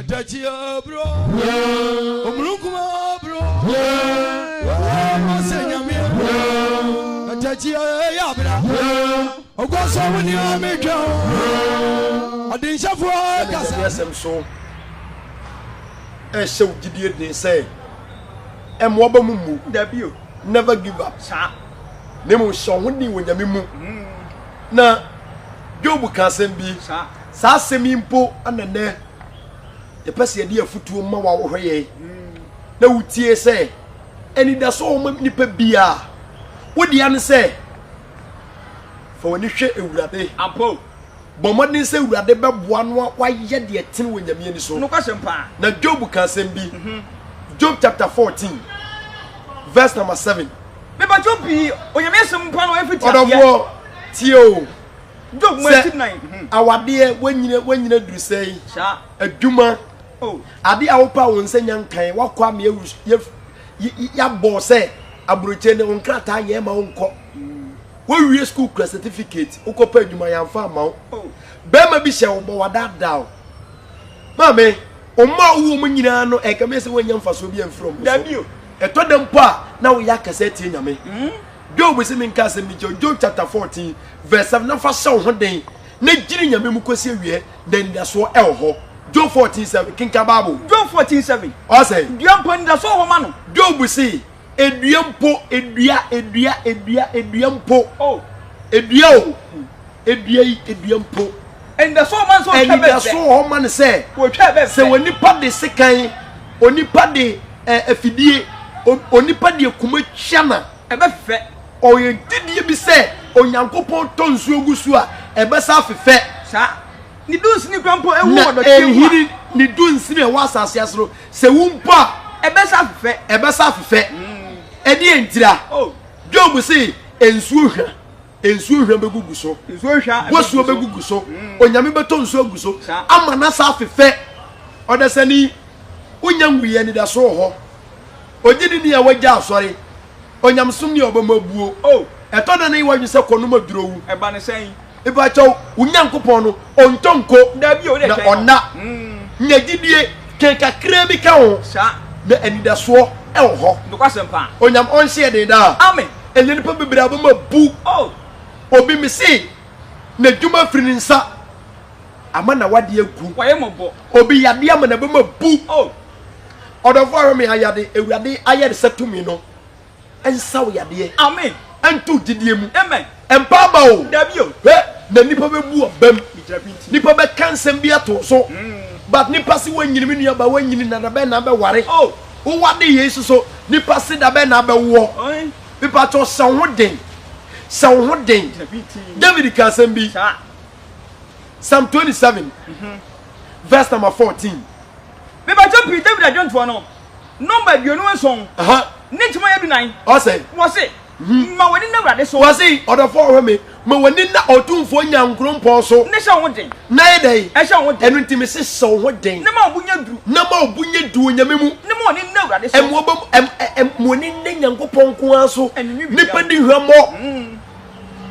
Atachia bro, Omrukuma bro, Senyamia, Atachia Yabra, Ogoso when you make I didn't suffer. Yes, I'm so. So did they say? And Wabamu, debut, never give up, sir. Nemo saw when you were Yamimu. Now, Jobu can't be, sir. Sassemimpo and the ne. The person dear foot to Mawa Hoye. No tear say, and it does all nipper beer. What the answer say? For when you shake a rabbit, Ampo. But what they say, rather than one, why yet the 10 when the mean so no question. Now, Job can be Job chapter 14, verse number 7. Maybe Job be or you may some pan every time. Tio. Job 9. Our dear, when you do say, a Juma. Oh, I did our power and say, young kind, what come you, ya boss say, a Britain on Crata, yam uncle. When we school class certificate, Oko paid you my farm. Oh, Bema Bishop, but that down. Mammy, o ma woman, you know, I can miss when young Fasobian from. Damn you, a told them pa, now we are cassette in me. Job was in Castle, Job chapter 14, verse 7. No for so one day, Nigeria Memucosia, then that's what Elho. Job 14:7, King Kababu. Job 14:7. I say, Diampo, that's all man. Job we see. Ediampo, Ediampo. Oh, Ediampo. And the so man so and the so man say, so when you put the second, only put the FD, only put the Kumachana, a befe, or you did you be said, or Yankopo Tonsu Gusua, a bessa fe, sir. Ni do sini grandpa e wo do hiri ni do nsini was asiasro se wumpa e besa fe e di entira oh Job say ensuo hwa begugu so bosuo begugu so onyame beto nsuo aguso ama na sa fe odesani unyangwiye ni da so ho ogidi ni awagya asori onyamsom ni obamabuo oh eto na ni wadwe se kono madurowu e ba ne sen Iba chow unyankopon no ontonko na ona nyagidie kenka kremi ka ho sa na anidaso e wo ho nokwasempa onyam onhye de da amen eleni pa bebra ba mabu oh obi mi si na djuma firi nsa ama na wade agu waye mobo obi yade ama na ba mabu oh odofo arome ayade ewurade ayade setumi no ensa wo yade amen antu gidie mu amen empaba o dabio na nipa bebu obam nipa be kansem bi ato so but nipa si wanyini mi nua ba wanyini na be na be ware oh wo wade yesu so nipa si da be na be wo nipa to sanwoden David kansem bi Psalm 27 verse number 14 me ba jo David adwonto no number bionu nson nitima yadu nan o say ma wani na wrade so wasi odofo me ma wani na otumfo nyankrompo so ne sha woden na yedai e sha woden enu ntimi se so woden na ma obunya du onyame mu ne ma wani na wrade so mo wani na nyankopon ko aso nipa di hwamo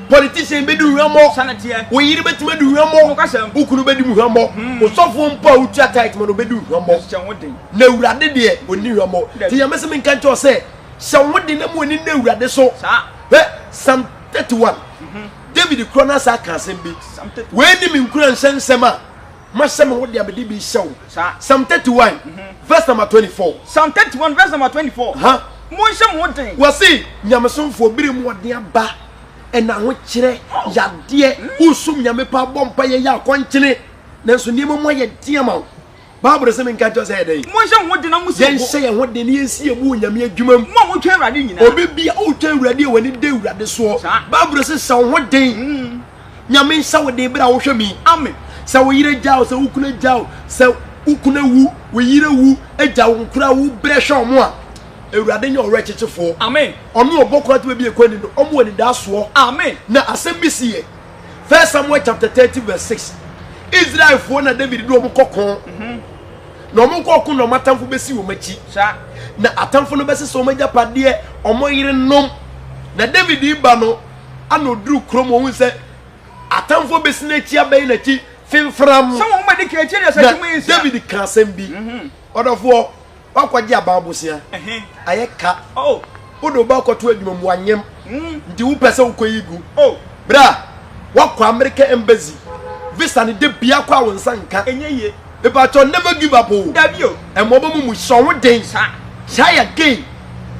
politician be di hwamo sanatia wo yiri betima di hwamo ukunu be di hwamo osofo mpa utua tight mo no be di hwamo sha woden na wrade de oni hwamo ti yamese me kan cho se Somebody na mo ni na urade so Psalm 31 David krona sa kansen bi we ni mi nkura nsensema masema wo de abedi bi show Psalm 31 verse number 24 Psalm 31 verse number 24 mo nsem wo den wasi nyamesomfo biri mu ode aba ena ho kire yade usum nyame pa bompa ye ya konkyene nanso ni mo ye diama Bible say me nka jo say dey mo hye ho de na musi yen hye ho de ne yensi ebu onyame adwuma mu mo twa urade nyina obi bia o twa urade wani de urade so Bible say sa ho de nyame nsa wo de bra wo hwe mi amen sa wo yire jaw sa ukuna jaw sa ukuna wu wo yire wu eja wo nkura wu bre hwe mo a urade nya ore kyekefo amen ono obokwa to bi ekwani no omo wani da so amen na asem bi siye 1 Samuel chapter 30 verse 6 Israel for na David do omukokon no omukokon no matamfo besi wo machi na atamfo no besi so magya pade omoyire nom na David iba no anoduru krom ohun se atamfo besi na chi abai na chi Finfram. Someone might declare yourself. David can send be. Order for Aquadia Babusia. I cat. Oh, Udo Bako to you one yam. Do person Koigu. Oh, Bra. What America embassy. Vista the Biaqua and Sanka. The battle never give up. W. And Mobamu saw days. Shy again.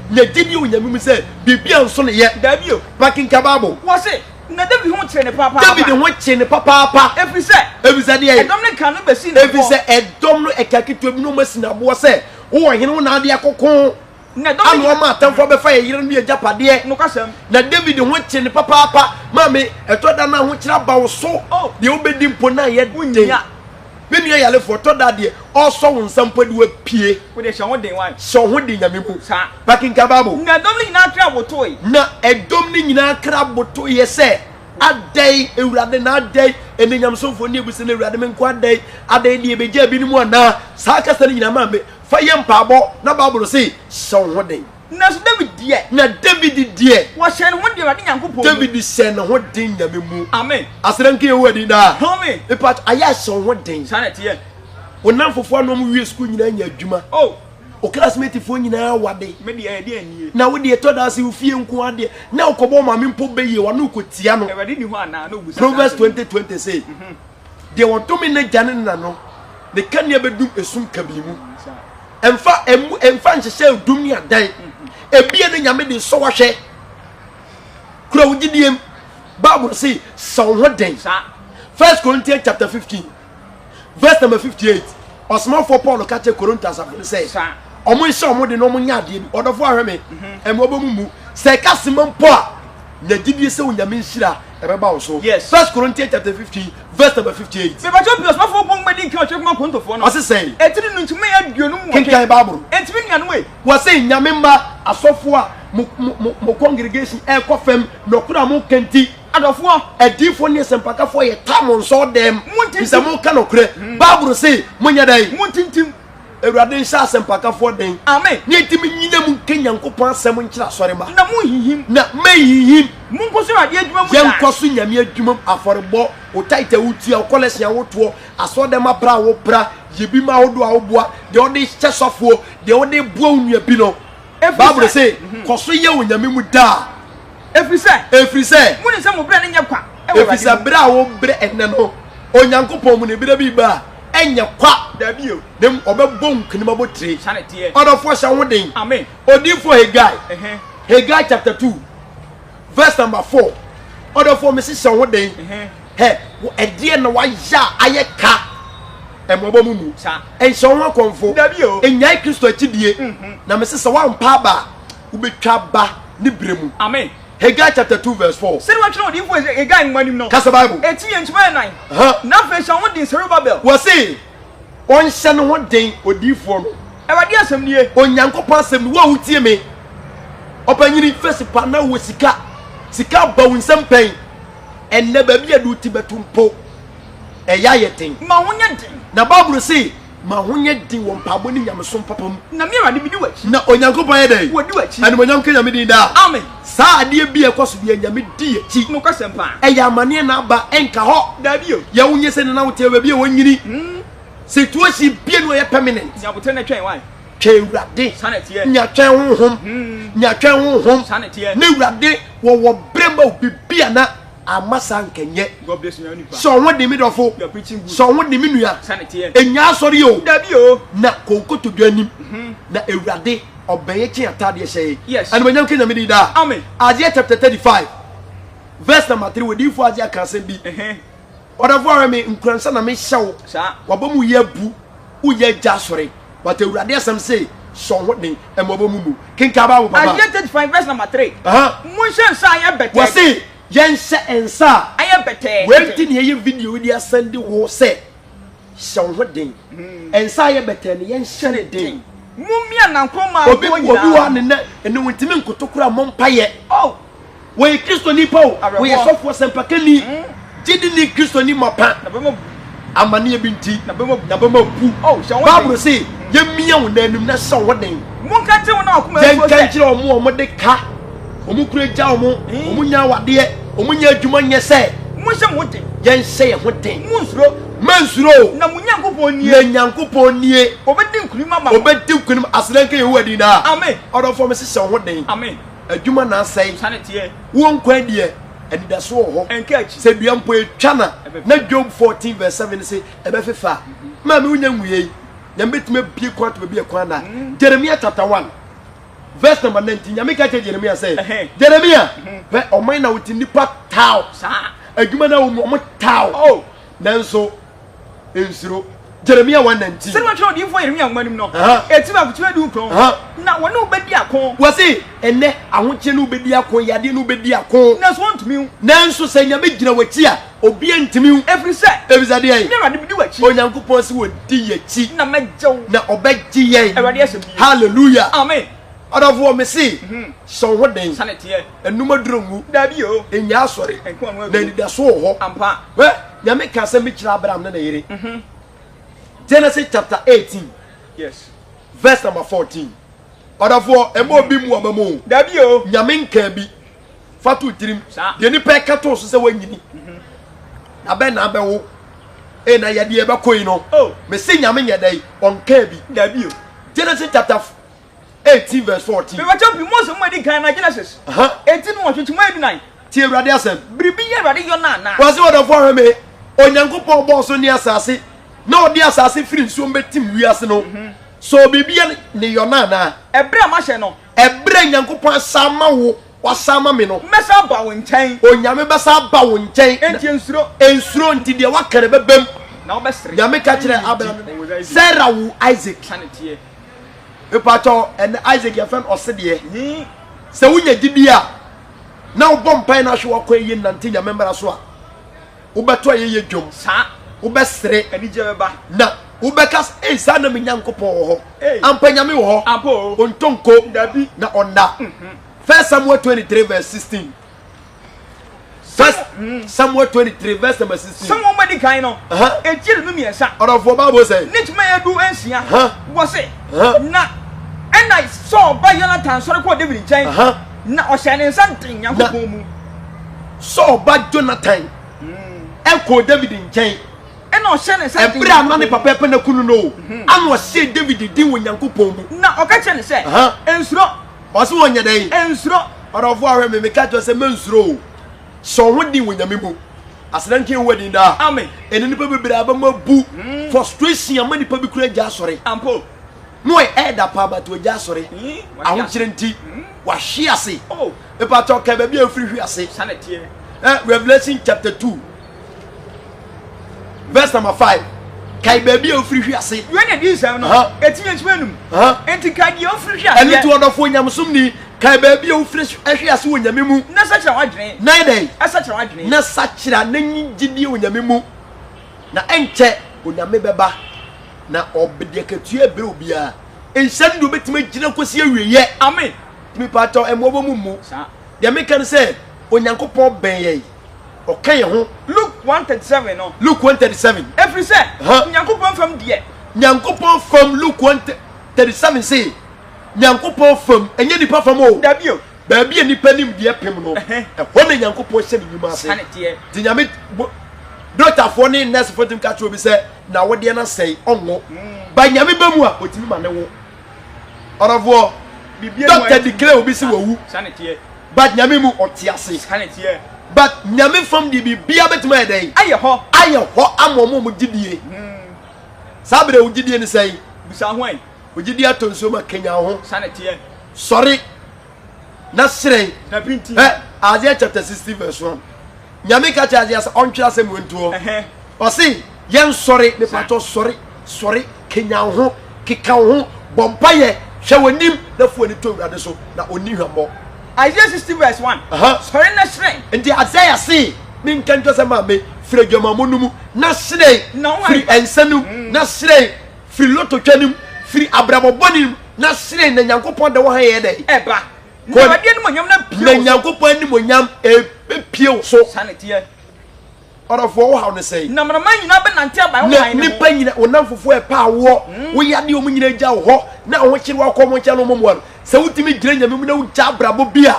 Ne did you in the say, be beyond Sonny yet. W. Back in Cababo. Was it? Na David won't train the papa. David won't chain the papa. Every set. Every said, I don't cannot be seen. Every said, a domino a kaki to no messina was said. Oh, you know, Nadia Coco. Na don't know my time for the fire. You don't be a Japadia. No custom. Na David won't chain the papa. Mammy, I thought that now which about so. Oh, the obedient pona yet one day. When you are for that day, also on some point with P. With a show day one. So what did you back in Cababo? Na don't not travel toy. Na a domini na crab to ye say. A day, a rather not day, and then I'm so for near within a radiman quad day. A day near be jabbing one now. Sarcastic in a mammy. Fire pabo, no bubble say. So what day? Na David dear. Na David dear. What shall one day I think David is send what thing that we move. Amen. As I don't care what it is. Tell me. The part I saw one thing. Sanity. When now for one we school in your Juma. Oh. O classmate phone in our what day. Maybe idea. Now when they told us you feel quad now come on my po be one who could tiano. Proverbs 20:20 say. They want to mean Janin no. They can never do a soon kabimu. And fan shall do me a day. A beer in Yamidi so wash. Crow Gideon Bible say so what day. 1 Corinthians chapter 15 verse number 58. Or small for Paul catch a Corinthians say. Omo show mo de no mo nya de order for ahwe me e mo bomu se kasimon po na gidie se onyame nhira e be ba wo so. Yes. 1 Corinthians chapter 15 verse number 58. Me ba jo bios ma fo bon gbadi nkan chekwa ma kontofo no. What's it say? Etiri nu ntumi aduonu mu. Kenkan Bible. Etimi nuanu we. Wo say nyame mba asofo a mo congregation e kofem no kura mo kenti adofo adifo ne sempakafo ye tamon so dem. Bisa mo ka no kure. Bible say mo nya dai. Mo tintim Ewurade nsa asempaka for den. Amen. Ni etimi nyina mu kenyankopon asem nkira sore ma. Na mu hihim. Na mayihim. Mu nkoso ade adwuma mu. Yenkoso nyame adwuma aforebo o taita wutia o kolesia woto asodem apra wo pra yebi ma wodo a woboa de ode chesofo de ode bua onua bi no. Bible say koso ye onyame mu da. Every say. Mu ne se mo bra ne nya kwa. Every say bra wo bre enne no. Onyankopon mu ne bra bi ba. Enya kwa Dabio dem obebon kinima botre sanete order for shawodin. Amen. Odi for Haggai. Haggai chapter 2 verse number 4. Order for me shawodin. He edie na wa ya ayeka emobomumu sa en shawon konfo Dabio enyai Kristo akidie na me sese wa mpa ba ubetwa ba ni bremu. Amen. Haggai chapter 2 verse 4. Say what you know the info is a guy in manim no. Kasa Bible. Eti entuma 9. Na fe shawon din Zerubbabel. We say on hye no den odifo no. Ewade asem nie. Onyankopon asem ni wo hutie me. Opanyini festival na wo sika ba wunsam pen. Enne ba bia du ti betumpo. Eya yeten. Ma honya din. Na Bible say ma honya din wo mpabo ni nyamesom papam. Na me ewade bidi wachi. Na onyankopon ye dai. Wodi wachi. Ane onyankopon nyame din da. Amen. Sa ade bia ekoso bia nyame di achi. No kwasem pa. Eya amane na ba enka ho. Dabio. Ya wonye se na wote ba bia wonyini. Situation bia no ye permanent. Ya bote na twen wan. Twewurade sanete nya twen honhom nya twen honhom sanete ne wurade wo brema obibia na amasa nkenye. God bless you nipa so won de mi dofo you are preaching good so won de mi nua sanete enya asori o Dabio na konkoto duanim na ewurade obeye chi atade hye yes and manyam kenya mi di da. Amen. Isaiah chapter 35 verse number 3 we di fo Isaiah kan se bi odafo me nkransa na me hyew sa wabamu yebu uye jasore but ewurade asem say so hodin emobomumu kinka ba wo papa Isaiah 35 verse number 3 mun shen sa ya bete we say yen hye ensa aya bete wenti ne ye video di asende wo say so hodin ensa ya bete ne yen hye ne din mumia nankoma obi wa ne ene wentimi nkotokura mompaye oh we Kristo ni pawo we sofo sempakani jidi ni Kristo ni mapa na bemo amane binti na bemo pu oh shawon Bible say ye mia wo nanum na so hodin mun ka te wona akoma den kan kire omo de ka omo kure ja omo nya wade omo nya adwuma nye se mun hye mo den yen hye ye ho den mun suro mansuro na munyankopon nie na nyankopon nie obedi nkunima ma obedi nkunima asranka ye wadi na amen odofo me sese ho den amen adwuma na asai sanete wo nkwa die anidaso ho enkachi se duampo etwana na Job 14 verse 7 say ebe fefa ma me wonya nwuye nyambetime bie kwat be bie kwana Jeremiah chapter 1 verse number 19 nyamika che Jeremiah say Jeremiah be oman na wuti nipa taw sa adwuma na wo mo taw oh nanso ensuro Jeremiah 1:19 se ma twa odi fo Jeremiah ngmanim no eti ba kutu adu kron na wona obedi akon wasi ene ahoche no obedi akon yade no obedi akon na so ntumi nanso se nyame gina wachi a obi antimi every say ebizade ai ne wade bidi wachi onyankopon se wodi yachi na magyew na obeji yen ewade asem hallelujah amen odofo me si so ho den sanete enuma durongu da bi o enya asore enko na nida so ho ampa we nyame ka se me kira Abraham na yire Genesis chapter 18 yes verse number 14 odofo emo obi mu obamu da bi o nyame nka bi fatu tirim de ni pe kato so se wanyini na be na be wo e na yade e be koyi no me se nyame nyadai onka bi da bi o Genesis chapter 18 verse 14 me wacho bi mo so mo di kan na Genesis 18 no watwetwe mo edi 9 ti ewrade asem bribi ye ewrade yo na na wase odofo hweme onyankopon bo so ni asase na odi asase firi nsuo betim wiase no so bibia ne yo na ebra ma hye no ebra nyankopon sama wo wasama me no mesa ba wo nchen onyame besa ba wo nchen enti ensuro nti de wakare bebem na obesere nyame ka kire Abraham Sarah wu Isaac sanete epacho en Isaac ya fen osede se wunya gibia na obompan na hwe wakọ yi nante nyame mbara so a ubeto ye dwom sa ubesere anije beba na ubekas sa na menyankopon ho ampanyame ho ampo ontonko dabi na onda 1 Samuel 23 verse 16 First Samuel 23 verse number 16 someone madi kan no ejire no miensa odofo Bible say nituma edu ensia wo se na ena so ba Jonathan sori ko David nchen na o hye ne nsantin yankopon mu so ba Jonathan ko David nchen ena o hye ne nsantin ebra ma ne papa pe na kunu no ana o hye David din wo yankopon mu na o ka che ne se ensuro o se wonya dai ensuro odofo ahwe me ka to se mensuro so ho din wo nyame mu asranke wadi da amen ene nipa bebere abama bu frustration amani pa bi kura gya sore ampo no e da pa ba to gya sore aho kire nti wa hwe ase e pa to ka ba bi afiri hwe ase sanete Revelation chapter 2 verse number 5 kai ba bi afiri hwe ase we ne di sam no etinye ntumanum enti kai di afiri hwe ase ene to odofo nyamsom ni kai ba bi afiri hwe ase wo nyame mu na sa kira wadwene nai dai asa kira wadwene na sa kira na nyigidi wo nyame mu na enche wo nyame beba na obede katua bere obia enhyam do betima gina kosi awieye amen mi pato emobo mumu sa de me kan say onyankopon ben ye o kan ye ho Luke 137 no Luke 137 every say nyankopon fam de nyankopon fam Luke 137 say nyankopon fam enye nipa fam o da bio ba bia nipa nim de pem no e ho na nyankopon hye ni nyuma ase sanete di nyame doctor for ni nurse for tim ka cho bi say na wo de na sei onwo ba nyame ba mu a otimi ma ne wo orofo doctor declare obi si wawu sanete but nyame mu otiase sanete but nyame from the bibia betima edai aye ho amomo mu gidie sabre wo gidie ni sei bisa hwan wo gidie atonso ma kenya ho sanete sorry na srei na pinti Isaiah chapter 60 verse 1 nyame ka cha Isaiah on twa asem wontuo o si yen sorry me pato sorry kenya ho keka ho bompaye hwe wonim na fu ani to wrade so na oni hwambo Isaiah 60 verse 1 sorry na shrei ndi Isaiah si min kan to se ma me firi dwamamonumu na shrei firi ensanu na shrei firi lototwanim firi abrabobonim na shrei na nyankopon de wo ha ye dai eba na wade ni monyam na pio na nyankopon ni monyam pio so sanete orofo wo ha ne sei na mama nyina be nante aba wo han ni pa nyina wonam fofo e pa wo wo yade o nyina gya wo ho na ho kire wa kọ mo ncha no mo se wutimi gire nyame mu na wo gya brabo bia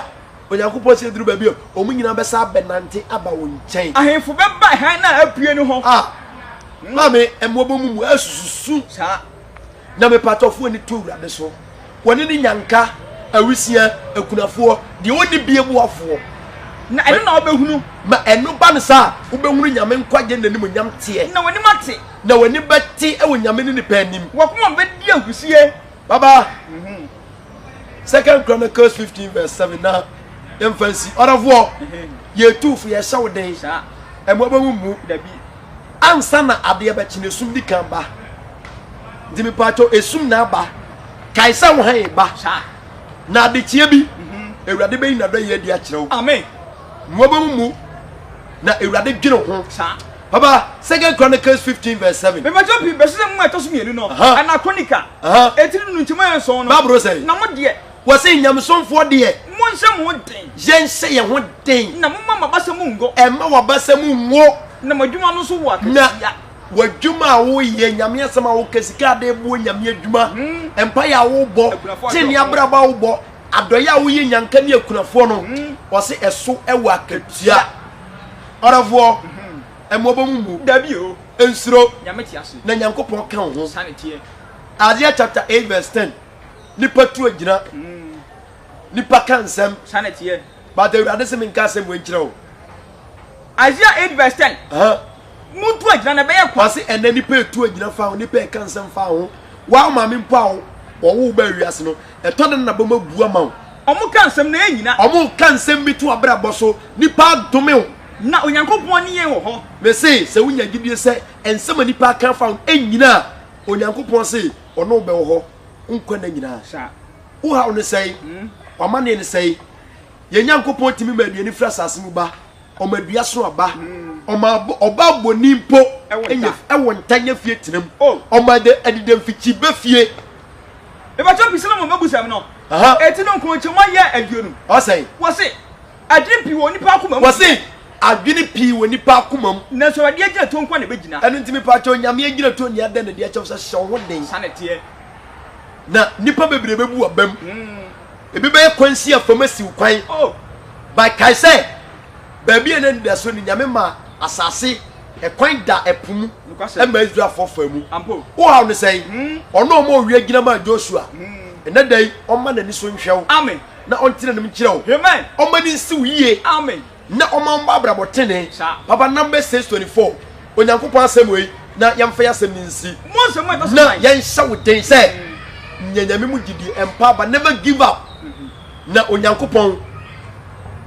onyankopon se duru ba bia o nyina be sa be nante aba wo nchen ahemfo be ba han na apue ni ho mame emwobo mu asusu sa na me patofo ni to urade so woni ni nyanka awisia akunafo de woni biebu afo na eno na obehunu ma eno ba ne sa obehunu nyame nkwaje nanim nyam tie na woni mate na woni beti e wonyame ni panim wakoma be di agusie baba 2 Chronicles 15 verse 7 na emfancy orafo ye tufu ye shawden sa emwobo mu dabi ansa na ade be chine sum di kan ba dimi pato esum na ba kaisa wo han ba sa na ade tie bi ewurade be ina do ye di a kirew amen mwobo mu na ewurade dwene ho sa baba 2 Chronicles 15 verse 7 me ma jopi be se mu etoso mienu no ana kronika etiri nu ntima enso no babro say na mo de wo say nyamsomfo de mo nse mo den yen se ye ho den na mo mama basa mu ngo emma wabasa mu ngo na madwuma no so wo na akasia wadwuma wo ye nyame asema wo kasika de bo nyame adwuma empa ya wo bo tini abraba wo bo adoya wo ye nyanka ne akunafo no wo se eso ewo akatua orafo emobo mu dabi o ensuro nyame ti ase na nyankopon kan ho sanity Isaiah chapter 8 verse 10 nipa tu agina nipa kansem sanity but the ade se minka sem we nkire o Isaiah 8 verse 10 muntu agina na be ye kwa kwase ene nipa tu agina fa ho nipa kansem fa ho wa ma me mpo a wo ba wiase no eto de na boma bu ama wo omu kansem na enyina omu kansem bi tu abrabo so nipa dome wo na onyankopon ni yen wo ho me say se wunya gidie se ensem nipa kan fa enyina onyankopon se ono be wo ho nkwa na nyina sa wo ha ono say o ma ne say ye nyankopon timi ma aduani fra sase mu ba o ma dua so aba o ma oba boni mpo ewo ntanya fie tinam o ma de adidam fichi ba fie e ba chopi sele mo mabusam no eti no nko chema ye aduonu o say wo se adripi wo nipa akoma wo se adwene pii wo nipa akoma mu na so ade agina to nkwa na begina enu ntimi pa cho nyame agina to ni ada na de achew se hye ho den sanete na nipa bebre bebu abam ebi be kwansi afamasi kwan by kai say baby ene nda so ni nyame ma asase ekwan da epum e ma Israel fofamu ampo wo ha no say ono mo wi agina ma Joshua ene dai o ma na ni so nhwew amen na ontina nim kirew amen o ma ni nsi wiye amen na o ma mba brabotene papa number 624 onyankopon asem we na yemfa yasem ni nsi mo so mo to na yen hye wo den say nyanyame mu gidi empa but never give up na onyankopon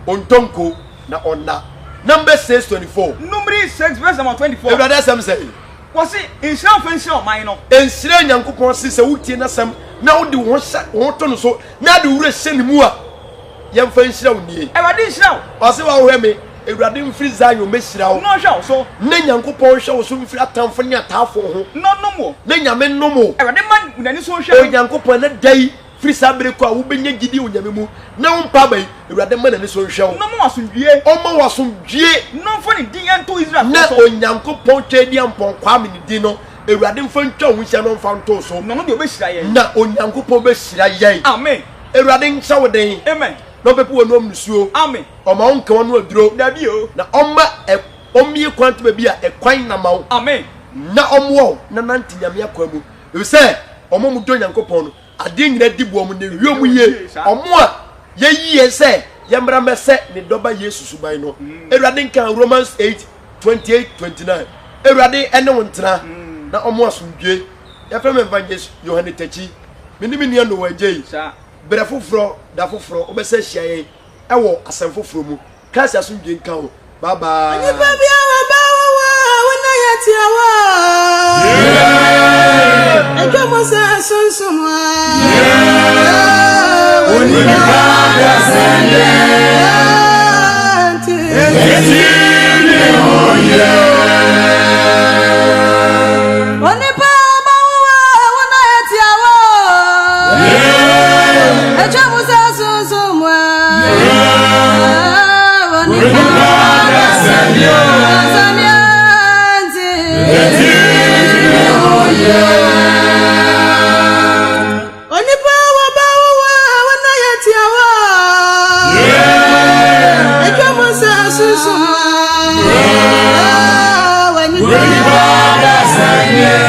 ontonko na onna number 624 number 6 verse number 24 every sam say was it insira fancy o man no ensira nyankopon se se wutie na sam na wodi wo to no so na de wure hye ni mu a yemfa nsira wo nie ewade nsira o se wa wo hwe ewurade mfiri Zion mesira wo no hwe so na nyankopon hwe wo so mfiri atamfo ne atafo ho no mo na nyame no mo ewade man nani so hwe o nyankopon na dai free sabre ko a wo benya gidi wo nyame mu na wo mpa bai ewurade man nani so hwe wo no mo asundwie o ma wasundwie no for the din ento Israel na o nyankopon twedi ampon kwa me ni din no ewurade mfa ntwa wo hia no mfa nto so no de obehira ye na o nyankopon behira ye amen ewurade ncha wo den amen no pepu wonu amnusuo amen o ma won kan wonu aduro dabi o na oma omie kwante ba bi a ekwan na mawo amen na omwo na nanti nyame akwa mu e se omo mu do nyankopon no ade nyina dibo mu ne wiom ye omo a ye yie se ye mbra mese ne doba yesu suban no ewurade nkan Romans 8:28-29 ewurade ene wontena na omo asundwe ya fem evangelist Yohane Tachi minimi ne no wagei bere foforo da foforo obese hia ye ewo asem foforo mu kasi asundwe nkan ho bye bye ani pa bia wa ba wa na ya ti awa ejo mo se sunsun wa oni pa bia sende eti ni oye oni pa ba wa na ya ti awa ejo mo se sunsun wa oni pa bia sende When you Yeah.